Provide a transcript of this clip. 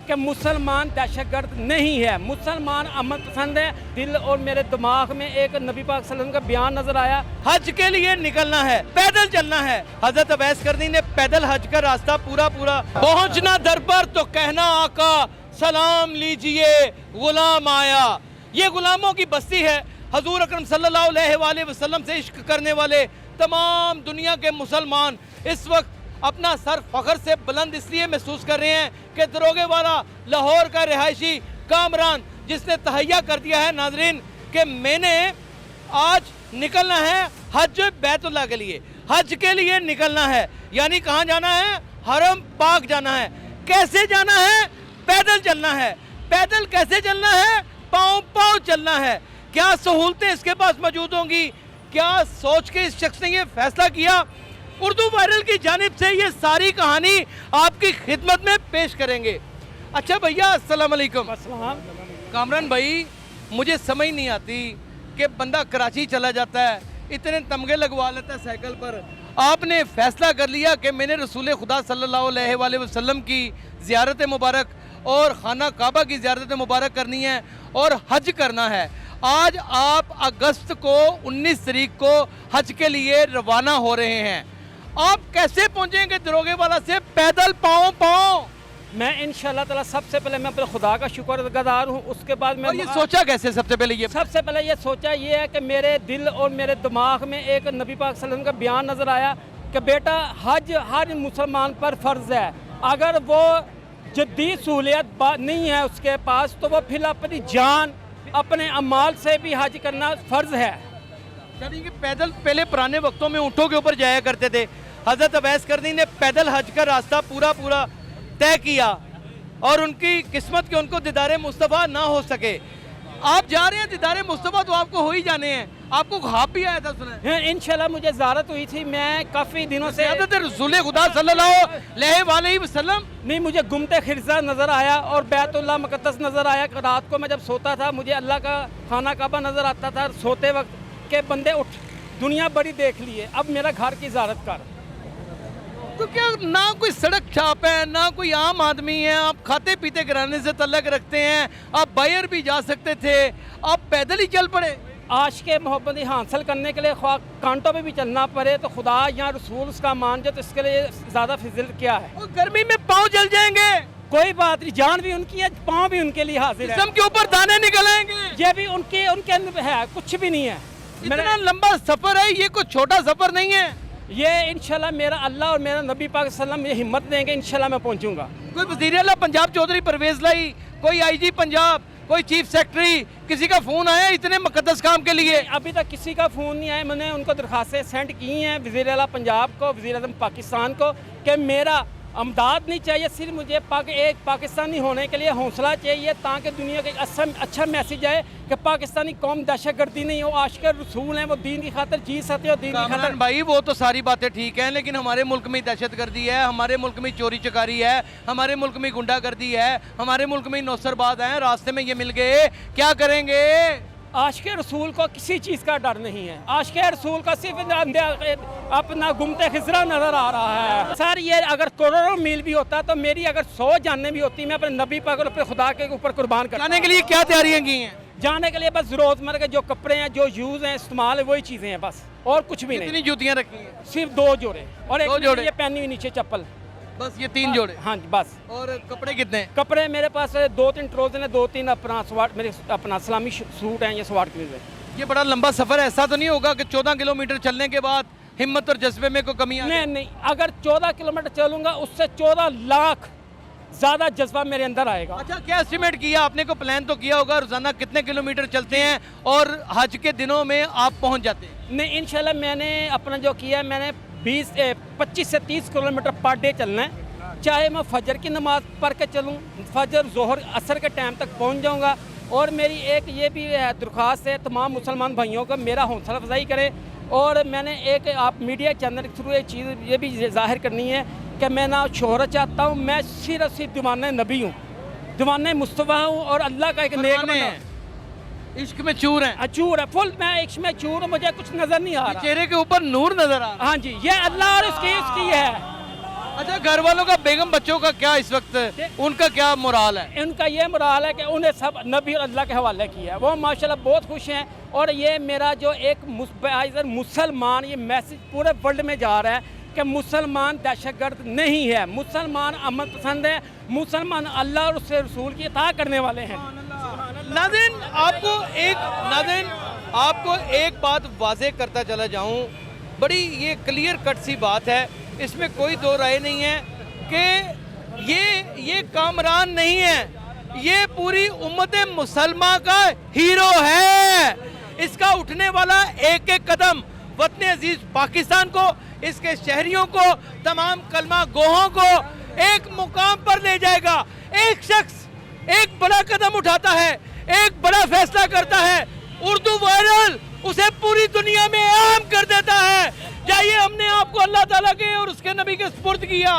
कि मुसलमान दहशतगर्द नहीं है, मुसलमान अमन पसंद है। दिल और मेरे दिमाग में एक नबी पाक सल्लल्लाहु अलैहि वसल्लम का बयान नजर आया, हज के लिए निकलना है, पैदल चलना है। हजरत अवैस करनी ने पैदल हज का रास्ता पूरा पहुंचना दर पर तो कहना आका सलाम लीजिए गुलाम आया। ये गुलामों की बस्ती है। हजूर अकरम सल्लल्लाहु अलैहि वसल्लम से इश्क करने वाले तमाम दुनिया के मुसलमान इस वक्त अपना सर फख्र से बुलंद इसलिए महसूस कर रहे हैं कि दरोगे वाला लाहौर का रिहायशी कामरान जिसने तहैया कर दिया है नाजरीन कि मैंने आज निकलना है हज बैतुल्लाह के लिए, हज के लिए निकलना है। यानी कहाँ जाना है? हरम पाक जाना है। कैसे जाना है? पैदल चलना है। पैदल कैसे चलना है? पाँव पाँव चलना है। क्या सहूलतें इसके पास मौजूद होंगी? क्या सोच के इस शख्स ने ये फैसला किया? उर्दू वायरल की जानिब से ये सारी कहानी आपकी खिदमत में पेश करेंगे। अच्छा भैया अस्सलाम वालेकुम। अस्सलाम। कामरान भाई, मुझे समझ नहीं आती कि बंदा कराची चला जाता है, इतने तमगे लगवा लेता है साइकिल पर। आपने फैसला कर लिया कि मैंने रसूल खुदा सल्लल्लाहु अलैहि वसल्लम की ज़ियारत मुबारक और खाना काबा की ज़ियारत मुबारक करनी है और हज करना है। आज आप अगस्त को 19 तारीख को हज के लिए रवाना हो रहे हैं। आप कैसे पहुंचेंगे दरोगे वाला से? पैदल पाँव पाँव। मैं इंशाल्लाह ताला सबसे पहले मैं अपने खुदा का शुक्रगुजार हूँ। उसके बाद मैं और ये सोचा कैसे? सबसे पहले ये सोचा ये है कि मेरे दिल और मेरे दिमाग में एक नबी पाक सल्लल्लाहु अलैहि वसल्लम का बयान नज़र आया कि बेटा हज हर मुसलमान पर फ़र्ज़ है। अगर वो जद्दी सहूलियत नहीं है उसके पास तो वो फिर अपनी जान अपने अमाल से भी हज करना फ़र्ज़ है। यानी कि पैदल पहले पुराने वक्तों में ऊँटों के ऊपर जाया करते थे। हज़रत अवैस करनी ने पैदल हज का रास्ता पूरा तय किया और उनकी किस्मत के उनको दीदारे मुस्तफ़ा ना हो सके। आप जा रहे हैं दीदारे मुस्तफ़ा तो आपको हो ही जाने हैं। आपको ख्वाब भी आया था सुना है? इंशाल्लाह मुझे ज़ारत हुई थी। मैं काफ़ी दिनों से रसूल खुदा सल्लल्लाहु अलैहि वसल्लम नहीं, मुझे गुमते खिरजा नज़र आया और बैतुल्लाह मुक़द्दस नज़र आया। रात को मैं जब सोता था मुझे अल्लाह का खाना काबा नज़र आता था सोते वक्त के बंदे उठ दुनिया बड़ी देख लिए, अब मेरा घर की ज़ारत कर। तो क्या ना कोई सड़क छाप है ना कोई आम आदमी है, आप खाते पीते घराने से तल्लक रखते हैं, आप बाहर भी जा सकते थे, आप पैदल ही चल पड़े। आश के मोहब्बत हासिल करने के लिए ख्वाह कांटों पे भी चलना पड़े तो खुदा या रसूल उसका मान जो, तो इसके लिए ज़्यादा फिजिल क्या है? और गर्मी में पाँव जल जाएंगे। कोई बात नहीं, जान भी उनकी है, पाँव भी उनके लिए हाजिर है। जिस्म के ऊपर दाने निकल आएंगे। ये भी उनके अंदर है, कुछ भी नहीं है। इतना लंबा सफर है, ये कोई छोटा सफर नहीं है। ये इंशाल्लाह मेरा अल्लाह और मेरा नबी पाक सल्लम ये हिम्मत देंगे, इंशाल्लाह मैं पहुंचूंगा। कोई वज़ीर आला पंजाब चौधरी परवेज़ लाई, कोई आईजी पंजाब, कोई चीफ सेक्रेटरी, किसी का फ़ोन आया इतने मुकद्दस काम के लिए? अभी तक किसी का फ़ोन नहीं आया। मैंने उनको दरखास्तें सेंड की हैं वज़ीर आला पंजाब को, वज़ीर आज़म पाकिस्तान को, कि मेरा अमदाद नहीं चाहिए, सिर्फ मुझे एक पाकिस्तानी होने के लिए हौसला चाहिए ताकि दुनिया का एक अच्छा मैसेज आए कि पाकिस्तानी कौम दहशतगर्दी नहीं हो, आशिक़ रसूल हैं, वो दीन की खातिर जी सकते हो। दीन की खातिर भाई वो तो सारी बातें ठीक हैं, लेकिन हमारे मुल्क में दहशतगर्दी है, हमारे मुल्क में चोरी चकारी है, हमारे मुल्क में गुंडागर्दी है, हमारे मुल्क में नौसरबाज हैं, रास्ते में ये मिल गए, क्या करेंगे? आशिक़ रसूल को किसी चीज़ का डर नहीं है। आशिक़ रसूल का सिर्फ अपना गुमते खिजरा नज़र आ रहा है। सर ये अगर करोड़ों मील भी होता तो मेरी अगर 100 जानें भी होती, मैं अपने नबी पाक और अपने खुदा के ऊपर कुर्बान कर। जाने के लिए क्या तैयारियां की हैं? जाने के लिए बस रोज़मर्रा के जो कपड़े हैं, जो यूज़ हैं, इस्तेमाल है, वही चीज़ें हैं बस, और कुछ भी नहीं। कितनी जूतियाँ रखी हैं? सिर्फ 2 जोड़े और एक जोड़े ये पहनी हुई नीचे चप्पल, बस ये 3 जोड़े। हाँ जी बस। और कपड़े कितने? कपड़े मेरे पास 2-3 ट्रोज़र हैं, 2-3 अपना स्वाट, मेरे अपना इस्लामी सूट हैं, ये स्वाट कमीज़ है। ये बड़ा लंबा सफ़र है, ऐसा तो नहीं होगा कि 14 किलोमीटर चलने के बाद हिम्मत और जज्बे में कोई कमी आ जाए? नहीं, अगर 14 किलोमीटर चलूँगा उससे 14 लाख ज़्यादा जज्बा मेरे अंदर आएगा। अच्छा, क्या एस्टिमेट किया आपने? को प्लान तो किया होगा रोज़ाना कितने किलोमीटर चलते हैं और हज के दिनों में आप पहुँच जाते हैं? नहीं, इंशाल्लाह मैंने अपना जो किया है, मैंने 25 से 30 किलोमीटर पर डे चलना है। चाहे मैं फजर की नमाज़ पढ़ के चलूँ, फजर जोहर असर के टाइम तक पहुँच जाऊँगा। और मेरी एक ये भी दरख्वास्त है तमाम मुसलमान भाइयों को, मेरा हौसला अफजाई करें। और मैंने एक आप मीडिया चैनल के थ्रू एक चीज़ ये भी ज़ाहिर करनी है कि मैं ना शोहरत चाहता हूँ, मैं सिर्फ दीवाने नबी हूँ, दीवाने मुस्तफ़ा हूँ और अल्लाह का एक नेक बंदा हूँ। इश्क में चूर हैं? चूर है फुल, मैं इश्क में चूर हूँ, मुझे कुछ नज़र नहीं आ रहा। चेहरे के ऊपर नूर नजर आ रहा है। हाँ जी, ये अल्लाह और उसकी है। अच्छा, घर वालों का, बेगम बच्चों का क्या इस वक्त, उनका क्या मोराल है? इनका ये मुराल है कि उन्हें सब नबी और अल्लाह के हवाले किया है। वो माशाल्लाह बहुत खुश हैं। और ये मेरा जो एक मुसलमान, ये मैसेज पूरे वर्ल्ड में जा रहा है कि मुसलमान दहशतगर्द नहीं है, मुसलमान अमन पसंद है, मुसलमान अल्लाह और उसके रसूल की इताअत करने वाले हैं। नाज़रीन, आपको एक बात वाज़ेह करता चला जाऊं, बड़ी ये क्लियर कट सी बात है, इसमें कोई दो राय नहीं है कि ये कामरान नहीं है, ये पूरी उम्मत मुसलमान का हीरो है। इसका उठने वाला एक एक कदम वतन अजीज पाकिस्तान को, इसके शहरियों को, तमाम कलमा गोहों को एक मुकाम पर ले जाएगा। एक शख्स एक बड़ा कदम उठाता है, एक बड़ा फैसला करता है, उर्दू वायरल उसे पूरी दुनिया में आम कर देता है। जाइए, हमने आपको अल्लाह ताला के और उसके नबी के सुपुर्द किया।